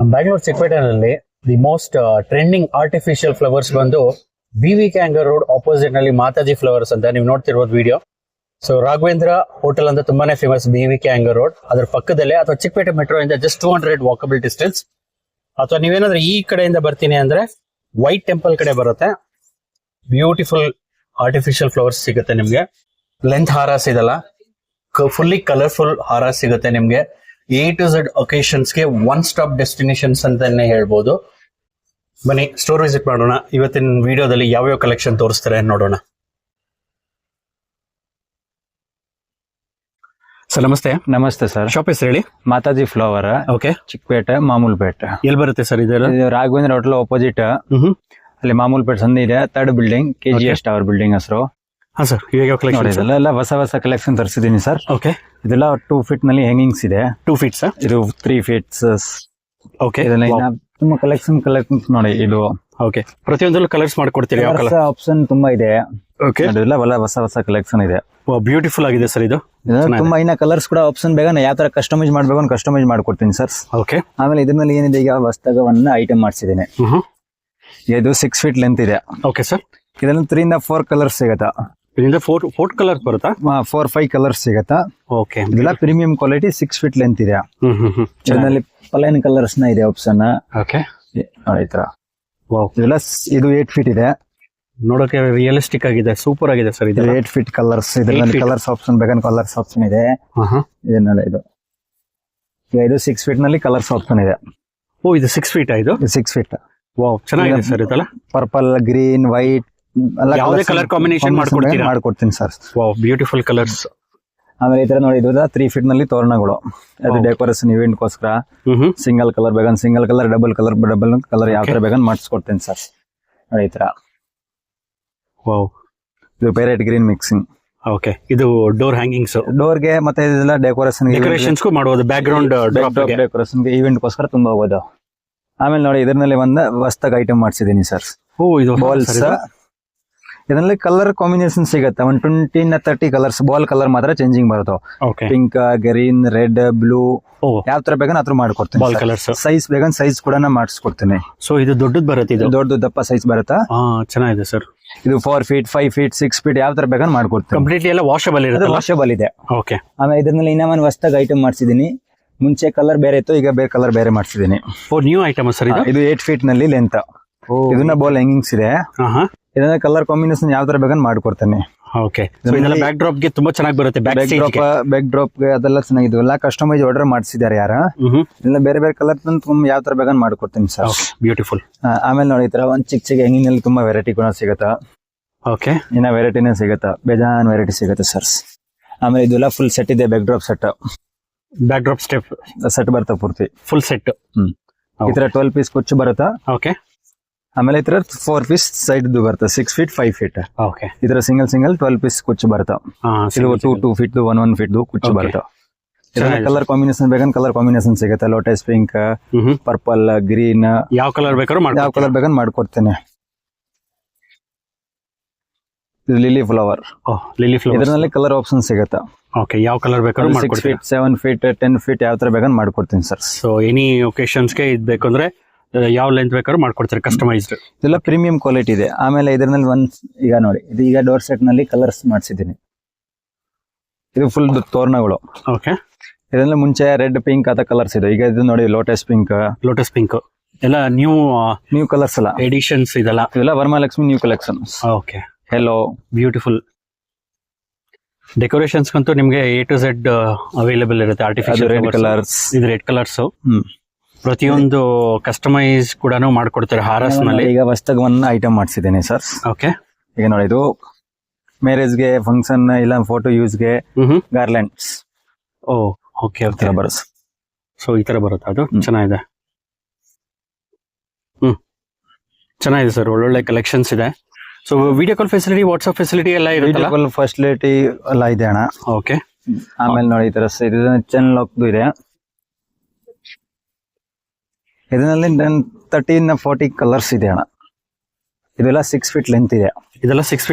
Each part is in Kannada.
ಬ್ಯಾಂಗ್ಳೂರ್ ಚಿಕ್ಕಪೇಟೆನಲ್ಲಿ the most trending artificial flowers ಬಂದು BVK ಹ್ಯಾಂಗರ್ ರೋಡ್ ಆಪೋಸಿಟ್ ನಲ್ಲಿ ಮಾತಾಜಿ ಫ್ಲವರ್ಸ್ ಅಂತ ನೀವು ನೋಡ್ತಿರ್ಬೋದು ವಿಡಿಯೋ. ಸೊ ರಾಘವೇಂದ್ರ ಹೋಟೆಲ್ ಅಂತ ತುಂಬಾನೇ ಫೇಮಸ್ BVK ಹ್ಯಾಂಗರ್ ರೋಡ್. ಅದ್ರ ಪಕ್ಕದಲ್ಲೇ ಅಥವಾ ಚಿಕ್ಕಪೇಟೆ ಮೆಟ್ರೋ ಇಂದ ಜಸ್ಟ್ 200 ವಾಕಬಲ್ ಡಿಸ್ಟೆನ್ಸ್. ಅಥವಾ ನೀವೇನಾದ್ರೂ ಈ ಕಡೆಯಿಂದ ಬರ್ತೀನಿ ಅಂದ್ರೆ ವೈಟ್ ಟೆಂಪಲ್ ಕಡೆ ಬರುತ್ತೆ. ಬ್ಯೂಟಿಫುಲ್ ಆರ್ಟಿಫಿಷಿಯಲ್ ಫ್ಲವರ್ಸ್ ಸಿಗುತ್ತೆ ನಿಮ್ಗೆ. ಲೆಂತ್ ಹಾರಾಸ್ ಇದಲ್ಲ, ಫುಲ್ಲಿ ಕಲರ್ಫುಲ್ ಹಾರಾಸ್ ಸಿಗುತ್ತೆ ನಿಮ್ಗೆ. A to Z occasions ಗೆ ಒನ್ ಸ್ಟಾಪ್ ಡೆಸ್ಟಿನೇಷನ್ಸ್ ಅಂತಾನೆ ಹೇಳ್ಬೋದು. ಬನ್ನಿ ಸ್ಟೋರ್ ವಿಸಿಟ್ ಮಾಡೋಣ. ಇವತ್ತಿನ ವಿಡಿಯೋದಲ್ಲಿ ಯಾವ್ಯಾವ ಕಲೆಕ್ಷನ್ ತೋರಿಸ್ತಾರೆ ನೋಡೋಣ. ಸರ್ ನಮಸ್ತೆ. ನಮಸ್ತೆ ಸರ್. ಶಾಪ್ ಹೆಸರು ಹೇಳಿ. ಮಾತಾಜಿ ಫ್ಲವರ್. ಓಕೆ. ಚಿಕ್ಕಪೇಟೆ ಮಾಮೂಲ್ಪೇಟೆ. ಎಲ್ಲಿ ಬರುತ್ತೆ ಸರ್ ಇದು? ರಾಘವೇಂದ್ರ ಹೋಟೆಲ್ ಆಪೋಸಿಟ್ ಅಲ್ಲಿ ಮಾಮೂಲ್ಪೇಟೆ ಸಂಧಿ ಇದೆ. 3rd building, KGS tower building ಹೆಸರು. ಹಾ ಸರ್, ಇವಾಗ ಕಲೆಕ್ಷನ್ ಎಲ್ಲ ಹೊಸ ಕಲೆಕ್ಷನ್ ತರಿಸಿದೀನಿ ಸರ್. ಓಕೆ. ಇದೆಲ್ಲ 2 ಫೀಟ್ ನಲ್ಲಿ ಹ್ಯಾಂಗಿಂಗ್ಸ್ ಇದೆ. 2 feet ಸರ್. ಇದು 3 ಫೀಟ್ಸ್. ಓಕೆ. ಇದೆಲ್ಲ ತುಂಬಾ ಕಲೆಕ್ಷನ್ ನೋಡಿ. ಇದು ಓಕೆ. ಪ್ರತಿಯೊಂದಲ್ಲೂ ಕಲರ್ಸ್ ಮಾಡ್ಕೊಡ್ತೀರಿ? ಯಾವ ಕಲರ್ ಆಪ್ಷನ್ ತುಂಬಾ ಇದೆ. ಓಕೆ. ಇದೆಲ್ಲ ಹೊಸ ಕಲೆಕ್ಷನ್ ಇದೆ. ಬ್ಯೂಟಿಫುಲ್ ಆಗಿದೆ ಸರ್ ಇದು. ತುಂಬಾ ಇನ್ನ ಕಲರ್ಸ್ ಕೂಡ ಆಪ್ಷನ್ ಬೇಗ ಯಾವ ತರ ಕಸ್ಟಮೈಸ್ ಮಾಡ್ಬೇಕು ಅಂತ ಕಸ್ಟಮೈಸ್ ಮಾಡ್ಕೊಡ್ತೀನಿ ಸರ್. ಓಕೆ. ಆಮೇಲೆ ಇದ್ರಲ್ಲಿ ಏನಿದೆ, ಈಗ ಹೊಸದಾಗ ಒಂದು ಐಟಮ್ ಮಾಡಿಸಿದ್ದೀನಿ. ಇದು 6 ಫೀಟ್ ಲೆಂತ್ ಇದೆ. Okay sir. ಇದರಲ್ಲಿ 3 ಇಂದ 4 ಕಲರ್ಸ್ ಸಿಗತ್ತಾ? ಇದರಿಂದ 4 ಕಲರ್ ಬರುತ್ತಾ? 4-5 ಕಲರ್ಸ್ ಸಿಗತ್ತಾ? ಓಕೆ. ಇದೆಲ್ಲ ಪ್ರೀಮಿಯಂ ಕ್ವಾಲಿಟಿ 6 ಫೀಟ್ ಲೆಂತ್ ಇದೆ. ಇದರಲ್ಲಿ ಪ್ಲೇನ್ ಕಲರ್ಸ್ ನ ಇದೆ ಆಪ್ಷನ್. ಓಕೆ. ನೋಡಿ ಈ ತರ. ಇದೆಲ್ಲ ಇದು 8 ಫೀಟ್ ಇದೆ. ನೋಡೋಕೆ ರಿಯಲಿಸ್ಟಿಕ್ ಆಗಿದೆ, ಸೂಪರ್ ಆಗಿದೆ ಸರ್ ಇದು. 8 ಫೀಟ್ ಕಲರ್ಸ್. ಇದರಲ್ಲಿ ಕಲರ್ಸ್ ಆಪ್ಷನ್ ಬೇಕಂದ್ರೆ ಕಲರ್ಸ್ ಆಪ್ಷನ್ ಇದೆ. ಇದನ್ನೆಲ್ಲ ಇದು 6 ಫೀಟ್ ನಲ್ಲಿ ಕಲರ್ಸ್ ಆಪ್ಷನ್ ಇದೆ. ಓ, ಇದು 6 ಫೀಟ್ ಇದು? 6 ಫೀಟ್. ವಾವ್, ಚೆನ್ನಾಗಿದೆ ಸರ್ ಇದೆಲ್ಲ. ಪರ್ಪಲ್, ಗ್ರೀನ್, ವೈಟ್ ಯಾವುದೇ ಕಲರ್ ಕಾಂಬಿನೇಷನ್ ಮಾಡ್ಕೊಡ್ತೀನಿ ಸರ್. Wow, beautiful colours. ಆಮೇಲೆ ಈ ತರ ನೋಡಿ, ಇದು 3 ಫೀಟ್ ನಲ್ಲಿ ತೋರಣಗಳು. ಅದು ಡೆಕೋರೇಷನ್ ಇವೆಂಟ್ ಗೋಸ್ಕರ ಸಿಂಗಲ್ ಕಲರ್ ಬೇಕಂದ್ರೆ ಸಿಂಗಲ್ ಕಲರ್, ಡಬಲ್ ಕಲರ್ ಯಾವ ತರ ಬೇಕಂದ್ರೆ ಮಾಡಿಸ್ಕೊಡ್ತೀನಿ ಸರ್. ನೋಡಿ ಈ ತರ. ವಾವ್, ಇದು ಪ್ಯಾರೆಟ್ ಗ್ರೀನ್ ಮಿಕ್ಸಿಂಗ್. ಓಕೆ. ಇದು ಡೋರ್ ಹ್ಯಾಂಗಿಂಗ್ಸ್, ಡೋರ್ಗೆ ಮತ್ತೆ ಇದೆಲ್ಲ ಡೆಕೋರೇಷನ್ಸ್ ಮಾಡೋದು. ಬ್ಯಾಕ್ ಗ್ರೌಂಡ್ ಡೆಕೋರೇಷನ್ ಇವೆಂಟ್ ಗೋಸ್ಕರ ತುಂಬಾ ಹೋಗೋದು. ಆಮೇಲೆ ನೋಡಿ, ಇದರಲ್ಲಿ ಒಂದು ಹೊಸದಾಗಿ ಐಟಮ್ ಮಾಡಿಸಿದೀನಿ ಸರ್. ಓ, ಇದು ಬಾಲ್ಸ್. ಇದರಲ್ಲಿ ಕಲರ್ ಕಾಂಬಿನೇಷನ್ ಸಿಗುತ್ತೆ. 20 ಇಂದ 30 ಕಲರ್ಸ್. ಬಾಲ್ ಕಲರ್ ಮಾತ್ರ ಚೇಂಜಿಂಗ್ ಬರುತ್ತೆ. ಪಿಂಕ್, ಗ್ರೀನ್, ರೆಡ್, ಬ್ಲೂ ಯಾವ ತರ ಬೇಕಂದ್ರೆ ಆ ತರ ಮಾಡ್ಕೊಡ್ತೀನಿ. ಬಾಲ್ ಕಲರ್ಸ್ ಸೈಜ್ ಬೇಕಂದ್ರೆ ಸೈಜ್ ಕೂಡ ಮಾಡಿಸ್ಕೊಡ್ತೀನಿ. ಸೊ ಇದು ದೊಡ್ಡದು ಬರುತ್ತೆ? ಇದು ದೊಡ್ಡದು ದಪ್ಪ ಸೈಜ್ ಬರುತ್ತಾ? ಚೆನ್ನಾಗಿದೆ ಸರ್. ಇದು 4 ಫೀಟ್, 5 ಫೀಟ್, 6 ಫೀಟ್ ಯಾವ ತರ ಬೇಕಂದ್ರೆ ಮಾಡ್ಕೊಡ್ತೀನಿ. ಕಂಪ್ಲೀಟ್ಲಿ ಎಲ್ಲ ವಾಷಬಲ್ ಇರುತ್ತೆ? ವಾಷಬಲ್ ಇದೆ. ಓಕೆ. ಆಮೇಲೆ ಇದ್ರಲ್ಲಿ ಇನ್ನೂ ಒಂದು ಹೊಸದಾಗಿ ಐಟಮ್ ಮಾಡಿಸಿದೀನಿ. ಮುಂಚೆ ಕಲರ್ ಬೇರೆ ಇತ್ತು, ಈಗ ಬೇರೆ ಕಲರ್ ಬೇರೆ ಮಾಡಿಸಿದೀನಿ. ಓ, ನ್ಯೂ ಐಟಮ್ ಸರ್ ಇದು? ಇದು 8 ಫೀಟ್ ನಲ್ಲಿ ಲೆಂತ್. ಇದನ್ನ ಬಾಲ್ ಹ್ಯಾಂಗಿಂಗ್ಸ್ ಇದೆ. ಇದನ್ನ ಕಲರ್ ಕಾಂಬಿನೇಷನ್ ಯಾವ ತರ ಬೇಕಂದ್ರೆ ಮಾಡ್ಕೊಡ್ತೇನೆ. ಓಕೆ. ಬ್ಯಾಕ್ ಡ್ರಾಪ್ ಗೆ ತುಂಬಾ ಚೆನ್ನಾಗಿ ಬರುತ್ತೆ. ಬ್ಯಾಕ್ ಡ್ರಾಪ್ ಗೆ ಅದೆಲ್ಲ ಚೆನ್ನಾಗಿದೆ. ಎಲ್ಲ ಕಸ್ಟಮೈಸ್ ಆರ್ಡರ್ ಮಾಡಿಸಿದ್ದಾರೆ ಯಾರ. ಇಲ್ಲ ಬೇರೆ ಬೇರೆ ಕಲರ್ ಯಾವ ತರ ಬೇಕಂದ್ರೆ ಮಾಡ್ಕೊಡ್ತೀನಿ ಸರ್. ಬ್ಯೂಟಿಫುಲ್. ಆಮೇಲೆ ನೋಡಿ, ಈ ತರ ಒಂದ್ ಚಿಕ್ಕ ಹ್ಯಾಂಗಿಂಗ್ ನಲ್ಲಿ ತುಂಬಾ ವೆರೈಟಿ ಕೂಡ ಸಿಗುತ್ತಾ. ಓಕೆ. ಇನ್ನ ವೆರೈಟಿನೇ ಸಿಗುತ್ತಾ, ಬೇಜಾನ್ ವೆರೈಟಿ ಸಿಗುತ್ತೆ ಸರ್. ಆಮೇಲೆ ಇದೆಲ್ಲ ಫುಲ್ ಸೆಟ್ ಇದೆ. Back drop set, back drop step set ಬರುತ್ತೆ ಪೂರ್ತಿ ಫುಲ್ ಸೆಟ್. ಈ ತರ 12 ಪೀಸ್ ಕುಚ್ಚು ಬರುತ್ತಾ. ಓಕೆ. ಆಮೇಲೆ ಈ ತರ 4 ಪೀಸ್ ಸೈಡ್ ಬರುತ್ತೆ. 6 ಫೀಟ್, 5 ಫೀಟ್. ಓಕೆ. ಈ ತರ ಸಿಂಗಲ್ 12 ಪೀಸ್ ಕುಚ್ಚು ಬರುತ್ತೆ. ಇದು 2 ಫೀಟ್, 1 ಫೀಟ್ ಕುಚ್ಚು ಬರುತ್ತೆ. ಕಲರ್ ಕಾಂಬಿನೇಷನ್ ಬೇಕಂದ್ರೆ ಕಲರ್ ಕಾಂಬಿನೇಷನ್ ಸಿಗುತ್ತೆ. ಲೋಟಸ್ ಪಿಂಕ್, ಪರ್ಪಲ್, ಗ್ರೀನ್, ಯಾವ ಕಲರ್ ಬೇಕಂದ್ರೆ ಮಾಡ್ಕೊಡ್ತೇನೆ. ಇದು ಲಿಲಿ ಫ್ಲವರ್. ಇದರಲ್ಲಿ ಕಲರ್ ಆಪ್ಷನ್ ಸಿಗುತ್ತೆ. ಓಕೆ. ಯಾವ ಕಲರ್ ಬೇಕಾದ್ರೂ 6 ಫೀಟ್, 7 ಫೀಟ್, 10 ಫೀಟ್ ಯಾವ ತರ ಬೇಕಂದ್ರೆ ಮಾಡ್ಕೊಡ್ತೀನಿ ಸರ್. ಸೊ ಎನಿ ಒಕೇಶನ್ಸ್ ಗೆ ಇದು ಬೇಕಂದ್ರೆ ಯಾವ ಲೆಂತ್ ಬೇಕಾದ್ರೂ ಮಾಡ್ಕೊಡ್ತಾರೆ, ಕಸ್ಟಮೈಸ್ಡ್. ಇದೆಲ್ಲ ಪ್ರೀಮಿಯಂ ಕ್ವಾಲಿಟಿ ಇದೆ. ಆಮೇಲೆ ಇದರಲ್ಲಿ ಈಗ ನೋಡಿ, ಇದು ಈಗ ಡೋರ್ ಸೆಟ್ ನಲ್ಲಿ ಕಲರ್ಸ್ ಮಾಡಿಸಿದ್ದೀನಿ. ಇದು ಫುಲ್ ತೋರಣಗಳು. ಓಕೆ. ಇದರಲ್ಲಿ ಮುಂಚೆ ರೆಡ್, ಪಿಂಕ್ ಅದ ಕಲರ್ಸ್ ಇದೆ. ಈಗ ಇದು ನೋಡಿ, ಲೋಟಸ್ ಪಿಂಕ್ ಎಲ್ಲ ನ್ಯೂ ಕಲರ್ಸ್ ಎಲ್ಲ ಎಡಿಷನ್ಸ್ ಇದೆಲ್ಲ Varamahalakshmi new collection. Okay. Hello, beautiful. Decorations ಅಂತೂ ನಿಮ್ಗೆ A to Z ಅವೈಲೇಬಲ್ ಇರುತ್ತೆ. ಆರ್ಟಿಫಿಷಿಯಲ್ ರೆಡ್ ಕಲರ್ಸ್, ಇದು ರೆಡ್ ಕಲರ್ಸ್. ಪ್ರತಿಯೊಂದು ಕಸ್ಟಮೈಸ್ ಕೂಡ ಮಾಡ್ಕೊಡ್ತಾರೆ ಹಾರಸ್ ನಲ್ಲಿ. ಈಗ ಹೊಸದಾಗಿ ಒಂದು ಐಟಮ್ ಮಾಡಿಸಿದ್ದೇನೆ ಸರ್. ಓಕೆ. ಈಗ ನೋಡಿ, ಇದು ಮ್ಯಾರೇಜ್ ಗೆ, ಫಂಕ್ಷನ್ ಇಲ್ಲ ಫೋಟೋ ಯೂಸ್ ಗೆ ಗಾರ್ಲ್ಯಾಂಡ್ಸ್. ಓ, ಓಕೆ. ಬರುತ್ತೆ. ಸೊ ಈ ತರ ಬರುತ್ತೆ. ಅದು ಚೆನ್ನಾಗಿದೆ. ಚೆನ್ನಾಗಿದೆ ಸರ್. ಒಳ್ಳೊಳ್ಳೆ ಕಲೆಕ್ಷನ್ಸ್ ಇದೆ. So video call facility, WhatsApp facility ಎಲ್ಲ ಇರುತ್ತೆ? ವಿಡಿಯೋ ಕಾಲ್ ಫೆಸಿಲಿಟಿ ಎಲ್ಲ ಇದೆ ಅಣ್ಣ. ಓಕೆ. ಆಮೇಲೆ ನೋಡಿ, ಈ ತರ ಚೆನ್ ಲಾಕ್ ಇದೆ. ಇದರಲ್ಲಿ 30 ಇಂದ 40 ಕಲರ್ಸ್ ಇದೆ ಅಣ್ಣ. ಇದೆಲ್ಲ 6 ಫೀಟ್ ಲೆಂತ್ ಇದೆ. ಇದೆಲ್ಲ 6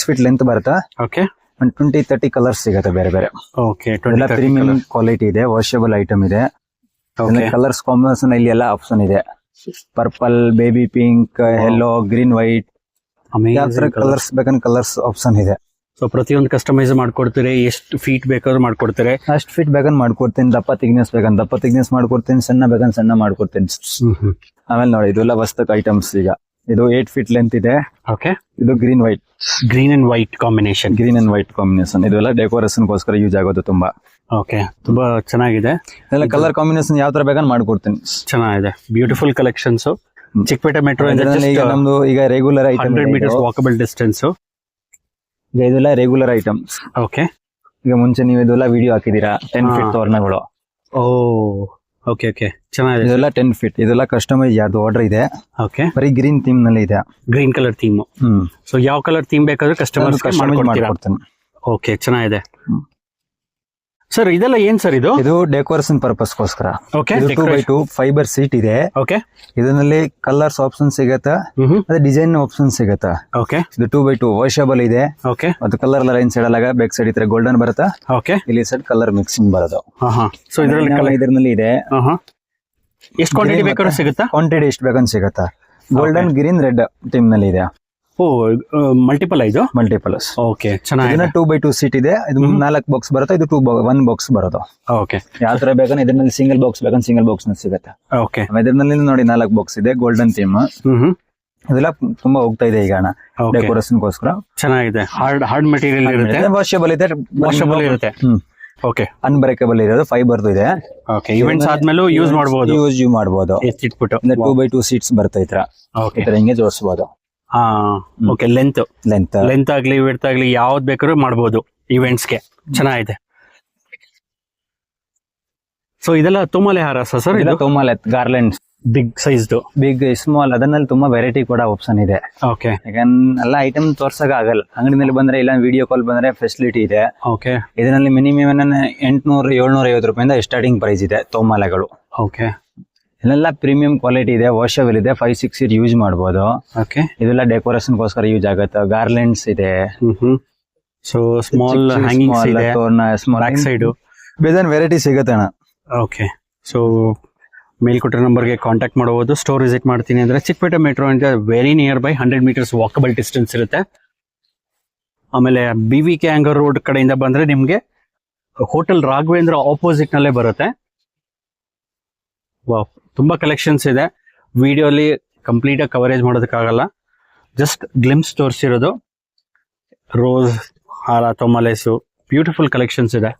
ಫೀಟ್ ಲೆಂತ್ ಬರುತ್ತೆ. ಓಕೆ. 20-30 ಕಲರ್ಸ್ ಸಿಗುತ್ತೆ ಬೇರೆ ಬೇರೆ. ಓಕೆ. ಪ್ರೀಮಿಯಂ ಕ್ವಾಲಿಟಿ ಇದೆ. ವಾಷಬಲ್ ಐಟಮ್ ಇದೆ. Okay. ಕಲರ್ಸ್ ಕಾಂಬಿನೇಷನ್ ಇಲ್ಲಿ ಎಲ್ಲ ಆಪ್ಷನ್ ಇದೆ. Purple, baby pink, yellow, green, white, ಯಾವ ತರ ಕಲರ್ಸ್ ಬೇಕಂದ್ರೆ ಕಲರ್ಸ್ ಆಪ್ಷನ್ ಇದೆ. ಸೊ ಪ್ರತಿಯೊಂದು ಕಸ್ಟಮೈಸ್ ಮಾಡ್ಕೊಡ್ತೀರಿ, ಎಷ್ಟು ಫೀಟ್ ಬೇಕಾದ್ರೂ ಮಾಡ್ಕೊಡ್ತೀರಿ? ಅಷ್ಟು ಫಿಟ್ ಬೇಕಂದ್ ಮಾಡ್ಕೊಡ್ತೀನಿ, ದಪ್ಪ ಥಿಕ್ನೆಸ್ ಬೇಕಂದ್ ದಪ್ಪ ಥಿಕ್ನೆಸ್ ಮಾಡ್ಕೊಡ್ತೀನಿ, ಸಣ್ಣ ಬೇಕಂದ್ ಸಣ್ಣ ಮಾಡ್ಕೊಡ್ತೀನಿ. ಆಮೇಲೆ ನೋಡಿ ಇದೆಲ್ಲ ವಸ್ತಕ್ ಐಟಮ್ಸ್. ಈಗ ಇದು 8 ಫೀಟ್ ಲೆಂತ್ ಇದೆ. ಓಕೆ, ಇದು ಗ್ರೀನ್ ವೈಟ್ ಕಾಂಬಿನೇಷನ್. ಇದೆಲ್ಲ ಡೆಕೋರೇಷನ್ ಗೋಸ್ಕರ ಯೂಸ್ ಆಗೋದು ತುಂಬಾ. ಓಕೆ, ತುಂಬಾ ಚೆನ್ನಾಗಿದೆ. ಇದೆಲ್ಲ ಕಲರ್ ಕಾಂಬಿನೇಷನ್ ಯಾವ ತರ ಬೇಕಂದ್ ಮಾಡ್ಕೊಡ್ತೀನಿ. ಚೆನ್ನಾಗಿದೆ, ಬ್ಯೂಟಿಫುಲ್ ಕಲೆಕ್ಷನ್ಸ್. ಚಿಕ್ಕಪೇಟೆ ಮೆಟ್ರೋ ಈಗ ನಮ್ದು ಈಗ regular item 100 meters walkable distance. ಇದೆಲ್ಲ ರೆಗ್ಯುಲರ್ ಐಟಮ್ಸ್. ಓಕೆ, ಈಗ ಮುಂಚೆ ನೀವು ಇದೆಲ್ಲ ವಿಡಿಯೋ ಹಾಕಿದೀರಾ 10 ಫೀಟ್ ತೋರಣಗಳು. ಓ ಓಕೆ ಓಕೆ, ಚೆನ್ನಾಗಿದೆ. ಇದೆಲ್ಲ 10 ಫೀಟ್. ಇದೆಲ್ಲ ಕಸ್ಟಮೈಸ್ ಯಾವ್ದು ಆರ್ಡರ್ ಇದೆ. ಓಕೆ, ಬರೀ ಗ್ರೀನ್ ಥೀಮ್ ನಲ್ಲಿ ಇದೆ. Green colour theme. ಸೊ ಯಾವ ಕಲರ್ ಥೀಮ್ ಬೇಕಾದ್ರೂ ಕಸ್ಟಮರ್ಸ್ ಮಾಡ್ಕೊಡ್ತೀನಿ. ಓಕೆ, ಚೆನ್ನಾಗಿದೆ. ಸರ್ ಇದೆಲ್ಲ ಏನ್ ಸರ್ ಇದು? ಇದು ಡೆಕೋರೇಷನ್ ಪರ್ಪಸ್ ಗೋಸ್ಕರ. ಓಕೆ, 2x2 ಫೈಬರ್ ಸೀಟ್ ಇದೆ. ಓಕೆ, ಇದರಲ್ಲಿ ಕಲರ್ಸ್ ಆಪ್ಷನ್ ಸಿಗತ್ತಾ, ಅದೇ ಡಿಸೈನ್ ಆಪ್ಷನ್ ಸಿಗತ್ತಾ. ಓಕೆ, ಇದು 2x2 ವಾಷಬಲ್ ಇದೆ. ಓಕೆ, ಮತ್ತು ಕಲರ್ ಎಲ್ಲ ಲೈನ್ ಸೈಡ್ ಅಲ್ಲ, ಬ್ಯಾಕ್ ಸೈಡ್ ಇದ್ರೆ ಗೋಲ್ಡನ್ ಬರುತ್ತಾ. ಓಕೆ, ಇಲ್ಲಿ ಸೈಡ್ ಕಲರ್ ಮಿಕ್ಸಿಂಗ್ ಬರೋದು. ಸೊ ಇದರಲ್ಲಿ ಇದೆ. ಎಷ್ಟು ಕ್ವಾಂಟಿಟಿ ಬೇಕಾದ್ರೂ ಸಿಗುತ್ತಾ? ಕ್ವಾಂಟಿಟಿ ಎಷ್ಟು ಬೇಕಂತ ಸಿಗತ್ತಾ. ಗೋಲ್ಡನ್, ಗ್ರೀನ್, ರೆಡ್ ಟೀಮ್ ನಲ್ಲಿ ಇದೆ. ಓ, ಮಲ್ಟಿಪಲ್ ಇದು ಮಲ್ಟಿಪಲ್ಸ್. ಓಕೆ, ಚೆನ್ನಾಗಿದೆ. 2x2 ಸೀಟ್ ಇದೆ. ಇದು 4 ಬಾಕ್ಸ್ ಬರುತ್ತೆ. ಇದು 1 ಬಾಕ್ಸ್ ಬರೋದು. ಓಕೆ, ಯಾವ ತರ ಬೇಕಂದ್ರೆ ಇದರಲ್ಲಿ ಸಿಂಗಲ್ ಬಾಕ್ಸ್ ಬೇಕಂದ್ರೆ ಸಿಂಗಲ್ ಬಾಕ್ಸ್ ನಲ್ಲಿ ಸಿಗುತ್ತೆ. ಓಕೆ, ಇದರಲ್ಲಿ ನೋಡಿ 4 ಬಾಕ್ಸ್ ಇದೆ. Golden theme. ಇದೆಲ್ಲ ತುಂಬಾ ಹೋಗ್ತಾ ಇದೆ ಈಗ ಡೆಕೋರೇಷನ್ ಗೋಸ್ಕರ. ಚೆನ್ನಾಗಿದೆ. ಹಾರ್ಡ್ ಮೆಟೀರಿಯಲ್ ಇರುತ್ತೆ, ವಾಷಬಲ್ ಇದೆ, ವಾಷಬಲ್ ಇರುತ್ತೆ. ಓಕೆ, ಅನ್ಬ್ರೇಕಬಲ್ ಇರೋದು, ಫೈಬರ್ ಇದೆ. ಓಕೆ, ಇವೆಂಟ್ಸ್ ಆದ್ಮೇಲೂ ಯೂಸ್ ಮಾಡಬಹುದು. ಯೂಸ್ ಮಾಡಬಹುದು. ಎತ್ತಿಟ್ಬಿಟ್ಟು 2x2 ಸೀಟ್ಸ್ ಬರುತ್ತೆ ಈ ತರ. ಓಕೆ, ಹಿಂಗೆ ಜೋಡಿಸಬಹುದು. ಓಕೆ, ಲೆಂತ್ ಆಗ್ಲಿ ವಿಡ್ತ್ ಆಗ್ಲಿ ಯಾವ್ದು ಬೇಕಾದ್ರೂ ಮಾಡಬಹುದು ಇವೆಂಟ್ಸ್ಗೆ. ಚೆನ್ನಾಗಿದೆ. ಸೊ ಇದೆಲ್ಲ ತುಮಲೆ ಹಾರ ಸರ್? ಇದು ತುಮಲೆ ಗಾರ್ಲೆಂಡ್, ಬಿಗ್ ಸೈಜ್ದು, ಬಿಗ್ ಸ್ಮಾಲ್. ಅದನ್ನಲ್ಲಿ ತುಂಬಾ ವೆರೈಟಿ ಕೂಡ ಆಪ್ಷನ್ ಇದೆ. ಓಕೆ, ಎಲ್ಲ ಐಟಮ್ ತೋರ್ಸಕ್ ಆಗಲ್ಲ. ಅಂಗಡಿನಲ್ಲಿ ಬಂದ್ರೆ ಇಲ್ಲ ವಿಡಿಯೋ ಕಾಲ್ ಬಂದ್ರೆ ಫೆಸಿಲಿಟಿ ಇದೆ. ಓಕೆ, ಇದರಲ್ಲಿ ಮಿನಿಮಮ್ 800-750 ರೂಪಾಯಿಂದ ಸ್ಟಾರ್ಟಿಂಗ್ ಪ್ರೈಸ್ ಇದೆ ತೋಮಾಲೆಗಳು. ಓಕೆ, ಇಲ್ಲೆಲ್ಲ ಪ್ರೀಮಿಯಂ ಕ್ವಾಲಿಟಿ ಇದೆ, ವಾಷಬಲ್ ಇದೆ, 5-6 ಇಯರ್ ಯೂಸ್ ಮಾಡಬಹುದು. ಓಕೆ, ಇದೆಲ್ಲ ಡೆಕೋರೇಷನ್ ಗೋಸ್ಕರ ಯೂಸ್ ಆಗುತ್ತೆ. ಗಾರ್ಲೆಂಡ್ಸ್ ಇದೆ. ಸೊ ಸ್ಮಾಲ್ ಹ್ಯಾಂಗಿಂಗ್ಸ್ ಇದೆ, ಬ್ಯಾಕ್ ಸೈಡ್ ಬೇಜಾನ್ ವೆರೈಟಿ ಸಿಗುತ್ತೆ ಅಣ್ಣ. ಓಕೆ, ಸೊ ಮೇಲ್ಕೊಟ್ಟಿರೋ ನಂಬರ್ಗೆ ಕಾಂಟ್ಯಾಕ್ಟ್ ಮಾಡಬಹುದು. ಸ್ಟೋರ್ ವಿಸಿಟ್ ಮಾಡ್ತೀನಿ ಅಂದ್ರೆ ಚಿಕ್ಕಪೇಟೆ ಮೆಟ್ರೋ ಅಂತ very near by 100 meters walkable distance ಇರುತ್ತೆ. ಆಮೇಲೆ BVK ಹ್ಯಾಂಗರ್ ರೋಡ್ ಕಡೆಯಿಂದ ಬಂದ್ರೆ ನಿಮ್ಗೆ ಹೋಟೆಲ್ ರಾಘವೇಂದ್ರ ಆಪೋಸಿಟ್ ನಲ್ಲೇ ಬರುತ್ತೆ. ವಾವ್, ತುಂಬಾ ಕಲೆಕ್ಷನ್ಸ್ ಇದೆ. ವಿಡಿಯೋಲಿ ಕಂಪ್ಲೀಟ್ ಆಗಿ ಕವರೇಜ್ ಮಾಡೋದಕ್ಕಾಗಲ್ಲ, ಜಸ್ಟ್ ಗ್ಲಿಮ್ಸ್ ತೋರಿಸಿರೋದು. ರೋಸ್ ಹಾರ, ತೊಮಲೆಸು, ಬ್ಯೂಟಿಫುಲ್ ಕಲೆಕ್ಷನ್ಸ್ ಇದೆ.